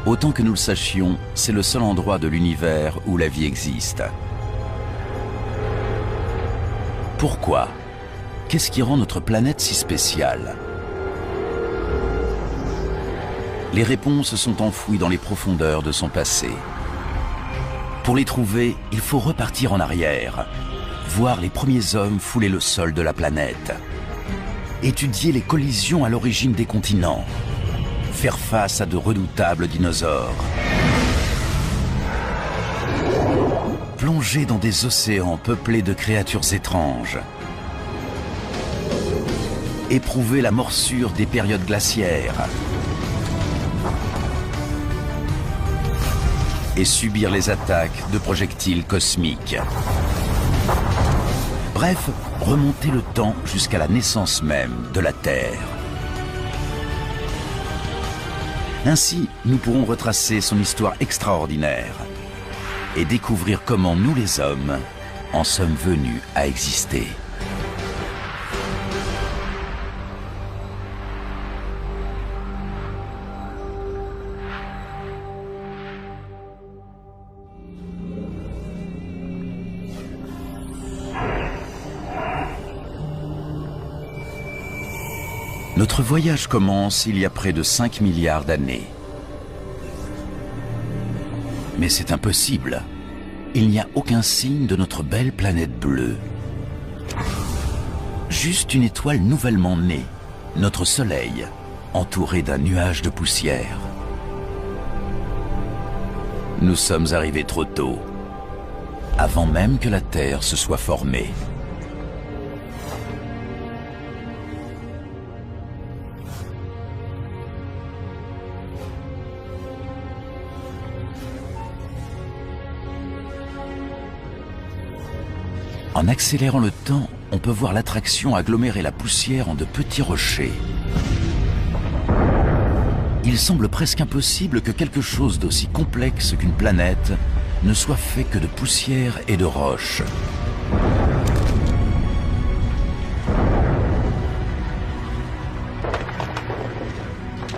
Autant que nous le sachions, c'est le seul endroit de l'univers où la vie existe. Pourquoi? Qu'est-ce qui rend notre planète si spéciale? Les réponses sont enfouies dans les profondeurs de son passé. Pour les trouver, il faut repartir en arrière, voir les premiers hommes fouler le sol de la planète, étudier les collisions à l'origine des continents, faire face à de redoutables dinosaures, plonger dans des océans peuplés de créatures étranges, éprouver la morsure des périodes glaciaires et subir les attaques de projectiles cosmiques. Bref, remonter le temps jusqu'à la naissance même de la Terre. Ainsi, nous pourrons retracer son histoire extraordinaire et découvrir comment nous les hommes en sommes venus à exister. Notre voyage commence il y a près de 5 milliards d'années. Mais c'est impossible. Il n'y a aucun signe de notre belle planète bleue. Juste une étoile nouvellement née, notre Soleil, entouré d'un nuage de poussière. Nous sommes arrivés trop tôt, avant même que la Terre se soit formée. En accélérant le temps, on peut voir l'attraction agglomérer la poussière en de petits rochers. Il semble presque impossible que quelque chose d'aussi complexe qu'une planète ne soit fait que de poussière et de roches.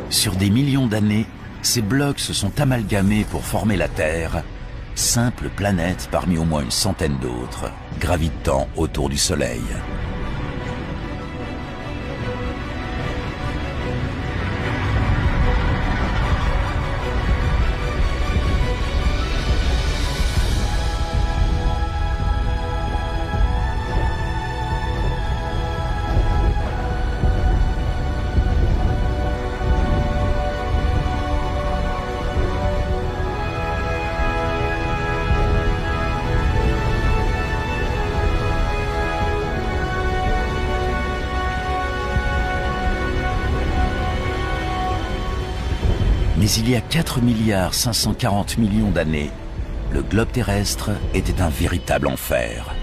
Sur des millions d'années, ces blocs se sont amalgamés pour former la Terre, simple planète parmi au moins une centaine d'autres, gravitant autour du Soleil. Mais il y a 4 milliards 540 millions d'années, le globe terrestre était un véritable enfer.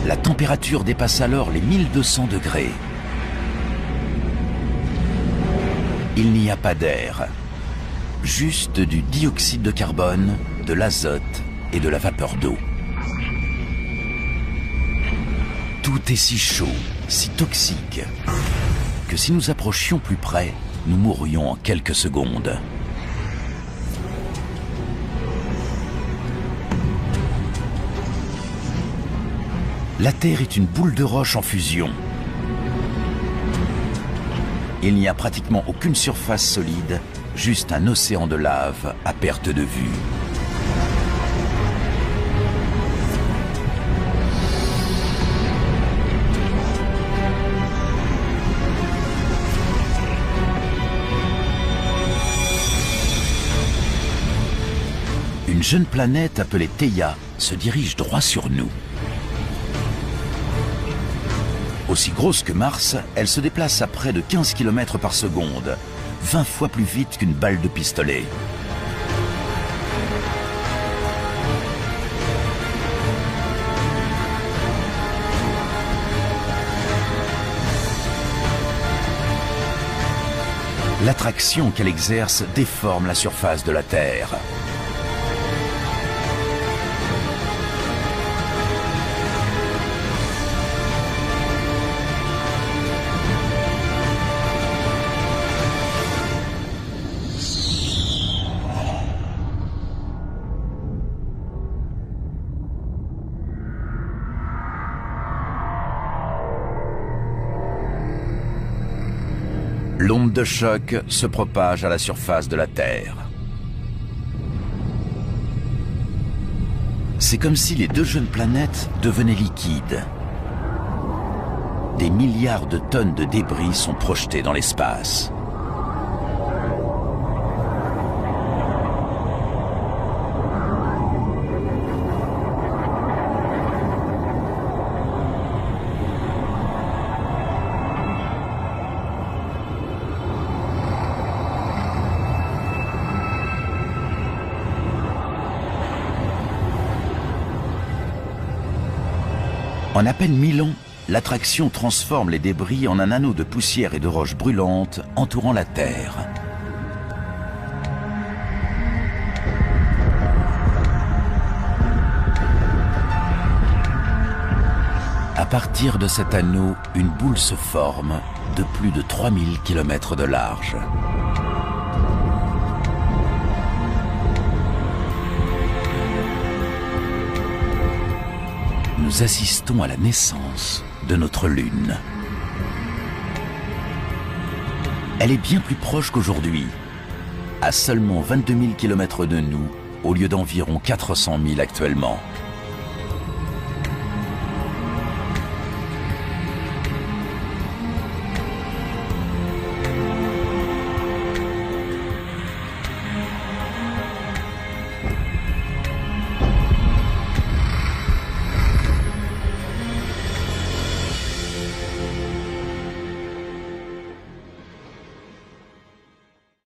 La température dépasse alors les 1200 degrés. Il n'y a pas d'air, juste du dioxyde de carbone, de l'azote et de la vapeur d'eau. Tout est si chaud, si toxique, que si nous approchions plus près, nous mourrions en quelques secondes. La Terre est une boule de roche en fusion. Il n'y a pratiquement aucune surface solide, juste un océan de lave à perte de vue. Une jeune planète appelée Theia se dirige droit sur nous. Aussi grosse que Mars, elle se déplace à près de 15 km par seconde, 20 fois plus vite qu'une balle de pistolet. L'attraction qu'elle exerce déforme la surface de la Terre. L'onde de choc se propage à la surface de la Terre. C'est comme si les deux jeunes planètes devenaient liquides. Des milliards de tonnes de débris sont projetés dans l'espace. En à peine 1000 ans, l'attraction transforme les débris en un anneau de poussière et de roches brûlantes entourant la Terre. À partir de cet anneau, une boule se forme de plus de 3000 km de large. Nous assistons à la naissance de notre Lune. Elle est bien plus proche qu'aujourd'hui, à seulement 22 000 km de nous, au lieu d'environ 400 000 actuellement.